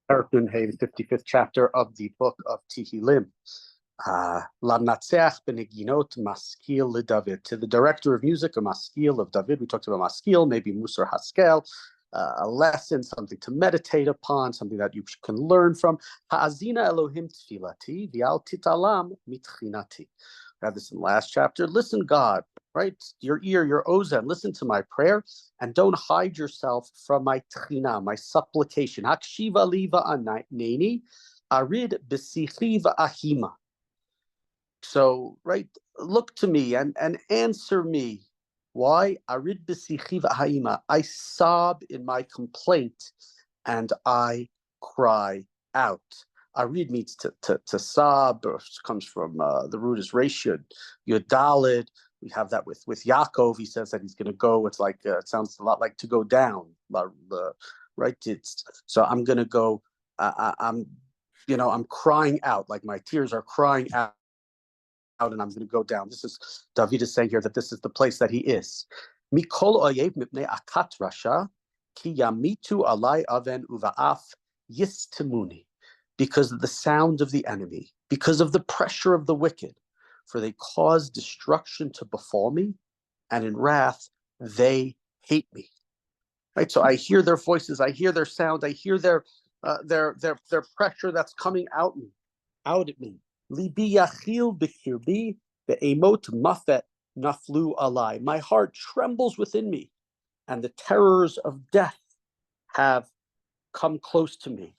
the 55th chapter of the book of Tehillim. Lamnatseach beniginot maskil leDavid. To the director of music, a maskil of David. We talked about maskil, maybe Musar Haskel, a lesson, something to meditate upon, something that you can learn from. Ha'azina Elohim tfilati v'al titalam mitchinati. We had this in the last chapter. Listen, God, right? Your ear, your ozen, listen to my prayer, and don't hide yourself from my tchina, my supplication. Hakshiva liva aneni, arid b'sichi v'ahima. So, right, look to me and answer me. Why? Arid b'sichi v'ahima. I sob in my complaint, and I cry out. Arid means to sob, or comes from the root is reshud, yodalid. We have that with Yaakov. He says that he's going to go. It's like it sounds a lot like to go down, right? So I'm going to go. I'm crying out, like my tears are crying out, and I'm going to go down. This is David is saying here that this is the place that he is. Mikol oyev mipnei akat rasha ki yamitu alai aven uvaaf yistemuni. Because of the sound of the enemy, because of the pressure of the wicked, for they cause destruction to befall me, and in wrath they hate me. Right. So I hear their voices, I hear their sound, I hear their pressure that's coming out at me. Libi yachil b'kirbi ve'emot mafet naflu alai. My heart trembles within me, and the terrors of death have come close to me.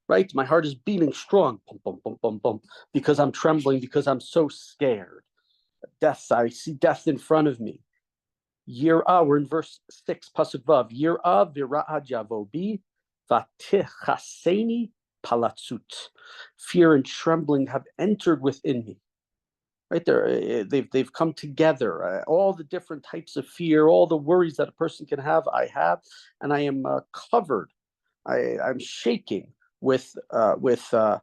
Right? My heart is beating strong, boom, boom, boom, boom, boom, because I'm trembling, because I'm so scared. Death, I see death in front of me. Yirah, we're in verse 6, pasuk vav. Yirah v'ra'ad yavobi v'tichaseni palatzut. Fear and trembling have entered within me. Right there, they've come together. All the different types of fear, all the worries that a person can have, I have, and I am covered. I'm shaking with palutzot.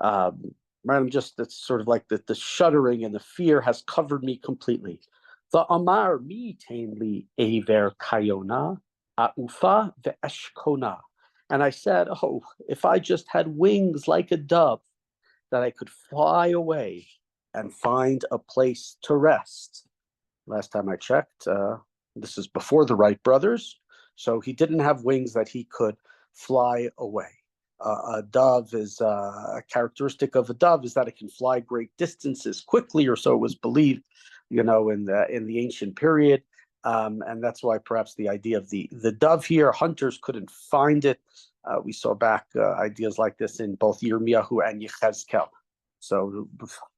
Right, I'm just, it's sort of like the shuddering and the fear has covered me completely. The amar mi tain li aver kayona aufa ve'eshkona. And I said, oh, if I just had wings like a dove, that I could fly away and find a place to rest. Last time I checked, this is before the Wright brothers, so he didn't have wings that he could fly away. A dove is a characteristic of a dove is that it can fly great distances quickly, or so it was believed, in the ancient period, and that's why perhaps the idea of the dove here, hunters couldn't find it. We saw back ideas like this in both Yirmiyahu and Yechezkel. So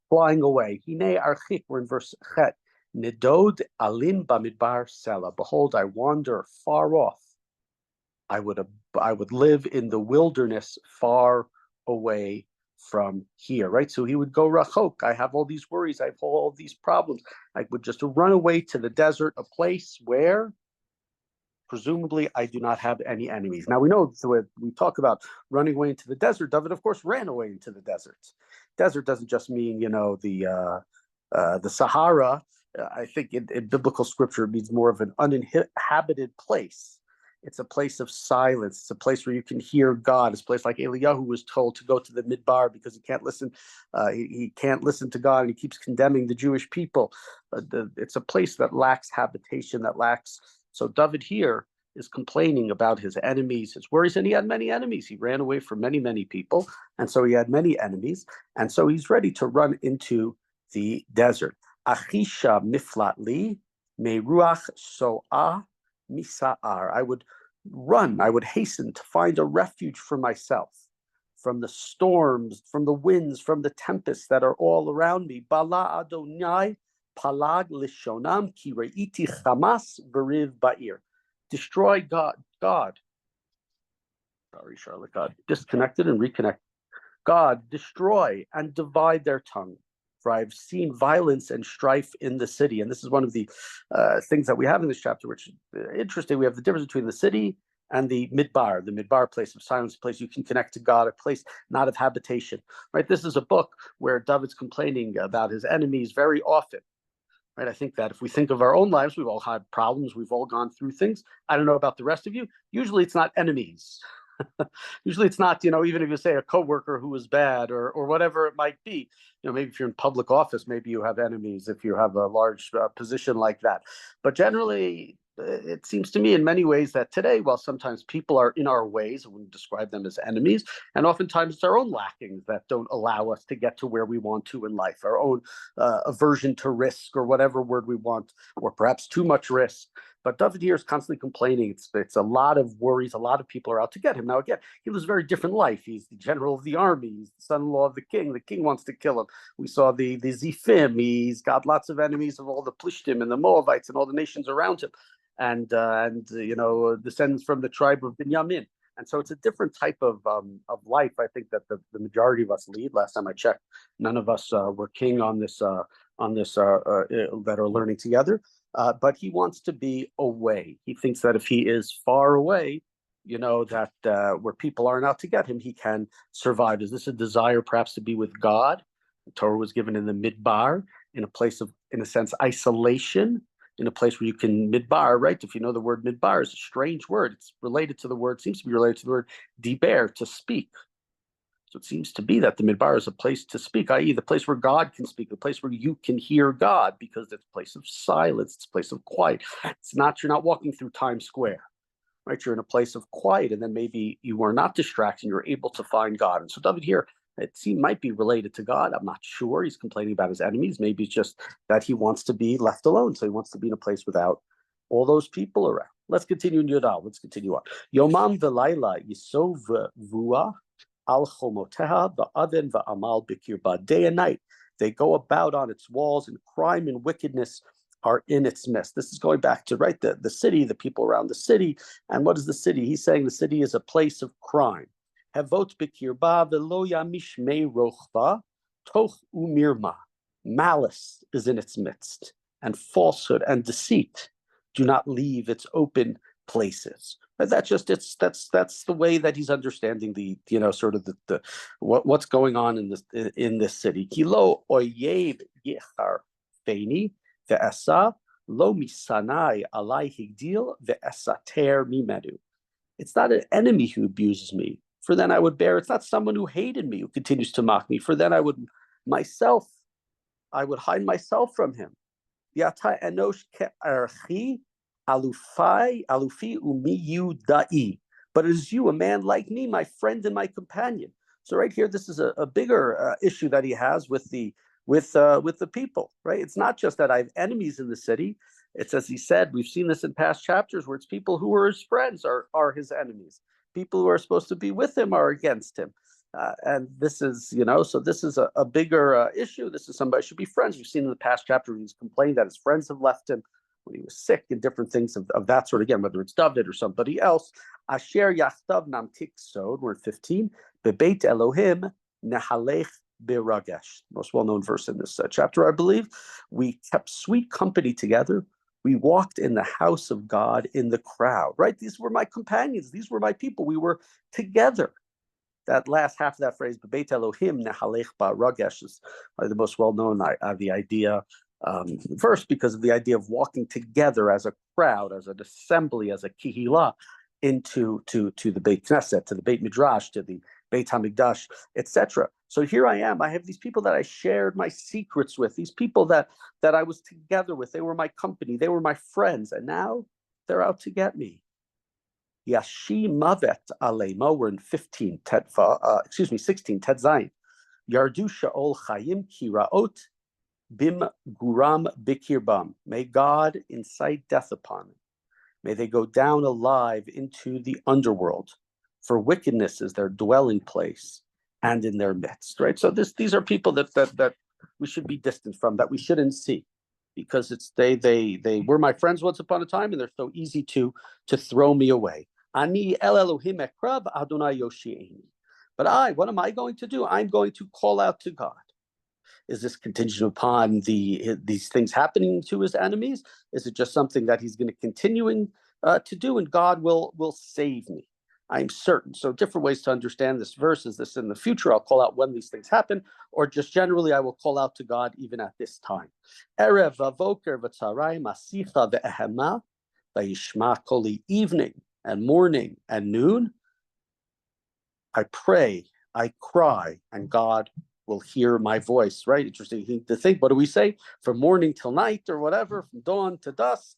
flying away. Hine archik, we're in verse chet. Nidod alin bamidbar sela. Behold, I wander far off. I would live in the wilderness far away from here, right? So he would go rachok. I have all these worries. I have all these problems. I would just run away to the desert, a place where presumably I do not have any enemies. Now we know, so we talk about running away into the desert. David, of course, ran away into the desert. Desert doesn't just mean, the Sahara. I think in biblical scripture it means more of an uninhabited place. It's a place of silence. It's a place where you can hear God. It's a place like Eliyahu was told to go to the Midbar because he can't listen. He can't listen to God, and he keeps condemning the Jewish people. It's a place that lacks habitation, that lacks. So David here is complaining about his enemies, his worries, and he had many enemies. He ran away from many, many people, and so he had many enemies, and so he's ready to run into the desert. Achisha miflatli meruach so'ah misa'ar. I would run, I would hasten to find a refuge for myself from the storms, from the winds, from the tempests that are all around me. Bala Adonai palag lishonam ki re'iti chamas v'riv ba'ir. Destroy God. Sorry, Charlotte. God disconnected and reconnected. God, destroy and divide their tongue. For I've seen violence and strife in the city. And this is one of the things that we have in this chapter, which is interesting. We have the difference between the city and the midbar place of silence, a place you can connect to God, a place not of habitation, right? This is a book where David's complaining about his enemies very often, right? I think that if we think of our own lives, we've all had problems. We've all gone through things. I don't know about the rest of you. Usually it's not enemies. Usually it's not, even if you say a coworker who is bad or whatever it might be. Maybe if you're in public office, maybe you have enemies if you have a large position like that. But generally, it seems to me in many ways that today, while sometimes people are in our ways, we describe them as enemies, and oftentimes it's our own lackings that don't allow us to get to where we want to in life, our own aversion to risk or whatever word we want, or perhaps too much risk. But David here is constantly complaining. It's a lot of worries. A lot of people are out to get him. Now, again, he lives a very different life. He's the general of the army. He's the son-in-law of the king. The king wants to kill him. We saw the Zifim. He's got lots of enemies of all the Plishtim and the Moabites and all the nations around him, and descendants from the tribe of Binyamin. And so it's a different type of life. I think that the majority of us lead. Last time I checked, none of us were king on this that are learning together. But he wants to be away. He thinks that if he is far away, that where people aren't out to get him, he can survive. Is this a desire perhaps to be with God? The Torah was given in the Midbar, in a place of, in a sense, isolation, in a place where you can midbar, right? If you know the word midbar is a strange word. It's related to the word, seems to be related to the word diber, to speak. So it seems to be that the midbar is a place to speak, i.e. the place where God can speak, the place where you can hear God, because it's a place of silence, it's a place of quiet. It's not, you're not walking through Times Square, right? You're in a place of quiet, and then maybe you are not distracted, you're able to find God. And so David here, might be related to God. I'm not sure. He's complaining about his enemies. Maybe it's just that he wants to be left alone. So he wants to be in a place without all those people around. Let's continue in Yodal. Let's continue on. Yomam v'layla yisov v'vua al chomoteha ba'aden va'amal b'kirba. Day and night, they go about on its walls, and crime and wickedness are in its midst. This is going back to, right, the city, the people around the city. And what is the city? He's saying the city is a place of crime. Havot b'kirba v'lo yamish mei rochva toch umirma. Malice is in its midst, and falsehood and deceit do not leave its open places. But that's the way that he's understanding the sort of the what's going on in this city. Kilo oyev yichar feini ve'esa lo misanai alai higdil ve'esater mimenu. It's not an enemy who abuses me, for then I would bear. It's not someone who hated me who continues to mock me, for then I would hide myself from him. Yata enosh ke'archi alufi umiyu da'i. But it is you, a man like me, my friend and my companion. So right here, this is a bigger issue that he has with the people, right? It's not just that I have enemies in the city. It's, as he said, we've seen this in past chapters, where it's people who are his friends are his enemies. People who are supposed to be with him are against him. And this is, so this is a bigger issue. This is somebody should be friends. We've seen in the past chapter, he's complained that his friends have left him when he was sick, and different things of that sort. Again, whether it's David or somebody else. Asher yachtav namtik sod, we're at 15. Bebeit Elohim nehalech biragesh. Most well-known verse in this chapter, I believe. We kept sweet company together. We walked in the house of God in the crowd, right? These were my companions. These were my people. We were together. That last half of that phrase, Beit Elohim nehalech baragesh, is the most well-known the idea verse, because of the idea of walking together as a crowd, as an assembly, as a kihila, into the Beit Knesset, to the Beit Midrash, to the Beit Hamikdash, etc. So here I am. I have these people that I shared my secrets with, these people that I was together with. They were my company. They were my friends. And now they're out to get me. Yashi mavet alemo. We're in 16 Tet Zayin. Yardu Sha'ol Chayim Kiraot Bim Guram Bikirbam. May God incite death upon them. May they go down alive into the underworld, for wickedness is their dwelling place and in their midst. Right. So these are people that we should be distant from, that we shouldn't see, because it's they were my friends once upon a time, and they're so easy to throw me away. Ani el Elohim ekrav Adonai yoshi'eni. But what am I going to do? I'm going to call out to God. Is this contingent upon these things happening to his enemies? Is it just something that he's going to continue to do, and God will save me? I'm certain. So different ways to understand this verse. Is this in the future? I'll call out when these things happen, or just generally I will call out to God even at this time. Erev v'voker v'tzarai masicha ve'ehema v'yishma koli. Evening and morning and noon, I pray, I cry, and God will hear my voice, right? Interesting thing to think. What do we say? From morning till night or whatever, from dawn to dusk.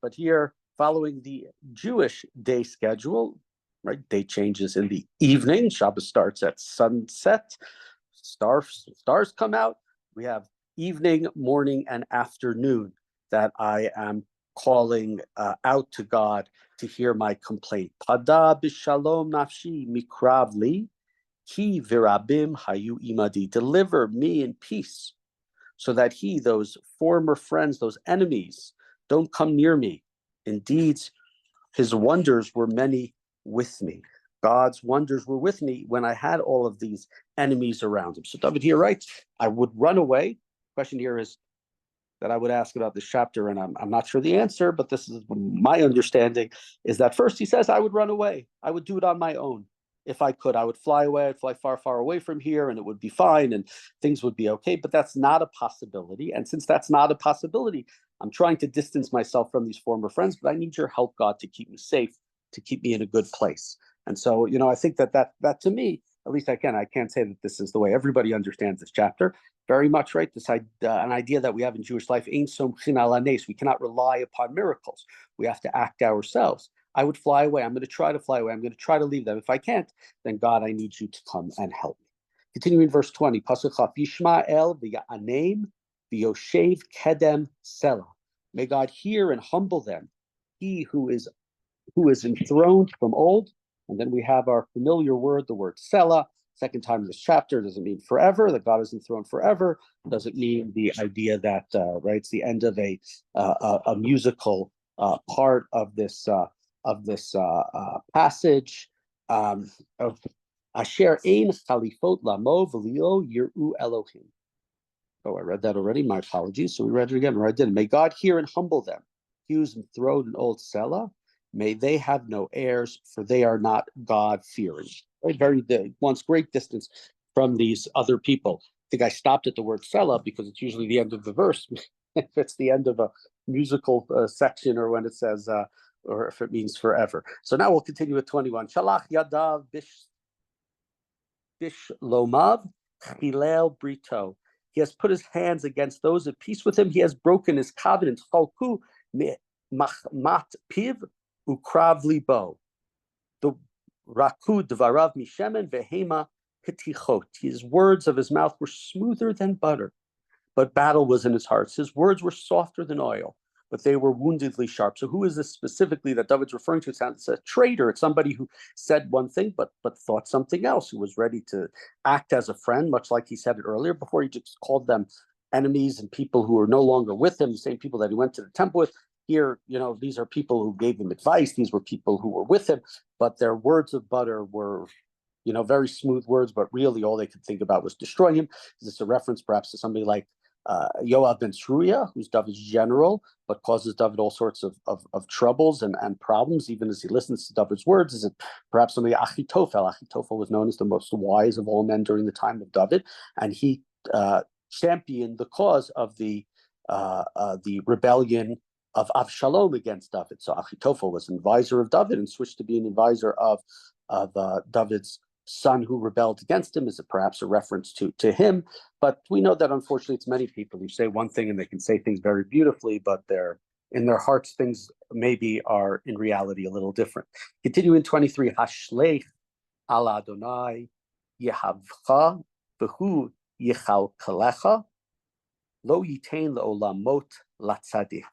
But here, following the Jewish day schedule, right? Day changes in the evening. Shabbos starts at sunset. Stars come out. We have evening, morning, and afternoon that I am calling out to God to hear my complaint. Pada b'shalom nafshi mikravli ki virabim hayu imadi. Deliver me in peace, so that those former friends, those enemies, don't come near me. Indeed, his wonders were many with me. God's wonders were with me when I had all of these enemies around him. So David here writes, I would run away. Question here is that I would ask about this chapter, and I'm not sure the answer, but this is my understanding, is that first he says, I would run away. I would do it on my own. If I could, I would fly away. I'd fly far, far away from here, and it would be fine, and things would be okay. But that's not a possibility. And since that's not a possibility, I'm trying to distance myself from these former friends, but I need your help, God, to keep me safe, to keep me in a good place. And so, I think that to me, at least I can't say that this is the way everybody understands this chapter. Very much, right? This an idea that we have in Jewish life, ein somchin ala nes. We cannot rely upon miracles. We have to act ourselves. I would fly away. I'm going to try to fly away. I'm going to try to leave them. If I can't, then God, I need you to come and help me. Continuing verse 20, Pasuk Chaf, Yishmael v'ya'anem v'yoshev kedem selah. May God hear and humble them, he who is enthroned from old. And then we have our familiar word, the word selah. Second time in this chapter. Does it mean forever, that God is enthroned forever? Does it mean the idea that it's the end of a musical part of this passage of Asher ein chalifot lamo v'lio yiru Elohim. Oh, I read that already. My apologies. So we read it again, or I didn't. May God hear and humble them. He who's enthroned in old selah. May they have no heirs, for they are not God-fearing. Right? Wants great distance from these other people. I think I stopped at the word selah because it's usually the end of the verse. If it's the end of a musical section, or when it says, or if it means forever. So now we'll continue with 21. Shalach yadav bish lomav chilel brito. He has put his hands against those at peace with him. He has broken his covenant. Chalku machmat piv ukrav libo. The raku dvarav mishemen vehema ketichot. His words of his mouth were smoother than butter, but battle was in his heart. His words were softer than oil, but they were woundedly sharp. So who is this specifically that David's referring to? It's a traitor. It's somebody who said one thing, but thought something else, who was ready to act as a friend, much like he said it earlier, before he just called them enemies and people who are no longer with him, the same people that he went to the temple with. Here, these are people who gave him advice. These were people who were with him, but their words of butter were, very smooth words, but really all they could think about was destroying him. Is this a reference perhaps to somebody like Yoav ben Tzruya, who's David's general, but causes David all sorts of troubles and problems, even as he listens to David's words? Is it perhaps somebody Achitophel? Achitophel was known as the most wise of all men during the time of David, and he championed the cause of the rebellion of Avshalom against David. So Achitophel was an advisor of David and switched to be an advisor of David's son who rebelled against him. Is it perhaps a reference to him? But we know that unfortunately it's many people who say one thing and they can say things very beautifully, but in their hearts things maybe are in reality a little different. Continuing 23, Hashleich al Adonai yehavcha v'hu yichal kalecha lo yitain leolamot latzadik.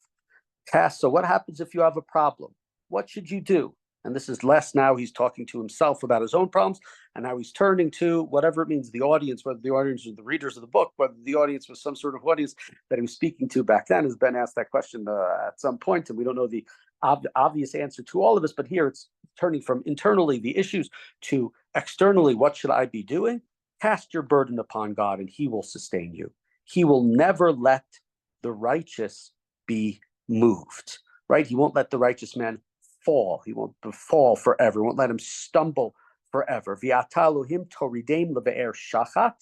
So what happens if you have a problem? What should you do? And this is less now he's talking to himself about his own problems, and now he's turning to whatever it means, the audience, whether the audience was the readers of the book, whether the audience was some sort of audience that he was speaking to back then. As Ben asked that question at some point, and we don't know the obvious answer to all of this, but here it's turning from internally the issues to externally, what should I be doing? Cast your burden upon God and he will sustain you. He will never let the righteous be moved, right? He won't let the righteous man fall. He won't fall forever. He won't let him stumble forever. V'atalohim toridem leve'er shachat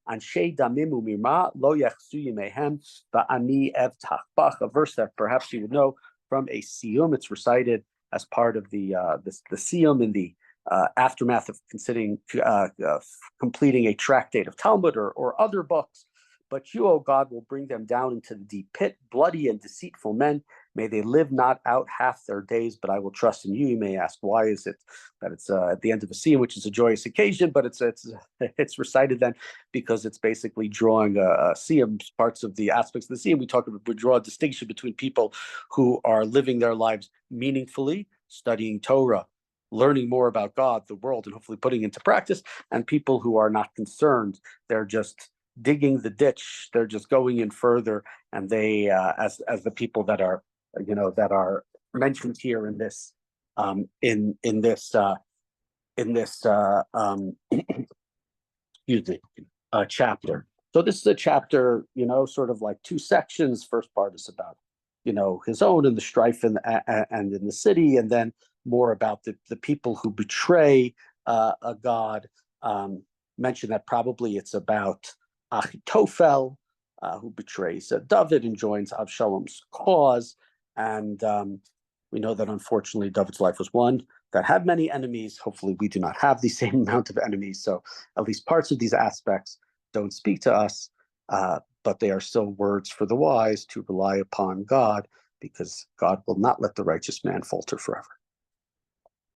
anshe damim umirma lo yachzu yimehem ba'ani evtach bach. A verse that perhaps you would know from a siyum. It's recited as part of the siyum in the aftermath of completing a tractate of Talmud or other books. But you, O God, will bring them down into the deep pit, bloody and deceitful men. May they live not out half their days, but I will trust in you. You may ask, why is it that it's at the end of a scene, which is a joyous occasion, but it's recited then because it's basically drawing parts of the aspects of the scene. We draw a distinction between people who are living their lives meaningfully, studying Torah, learning more about God, the world, and hopefully putting into practice, and people who are not concerned. They're just digging the ditch. They're just going in further, and they, as the people that are, that are mentioned here in this, excuse me, chapter. So this is a chapter, sort of like two sections. First part is about, his own and the strife and in the city, and then more about the people who betray a God. Mention that probably it's about Achitophel, who betrays David and joins Avshalom's cause. And we know that unfortunately David's life was one that had many enemies. Hopefully we do not have the same amount of enemies. So at least parts of these aspects don't speak to us, but they are still words for the wise to rely upon God, because God will not let the righteous man falter forever.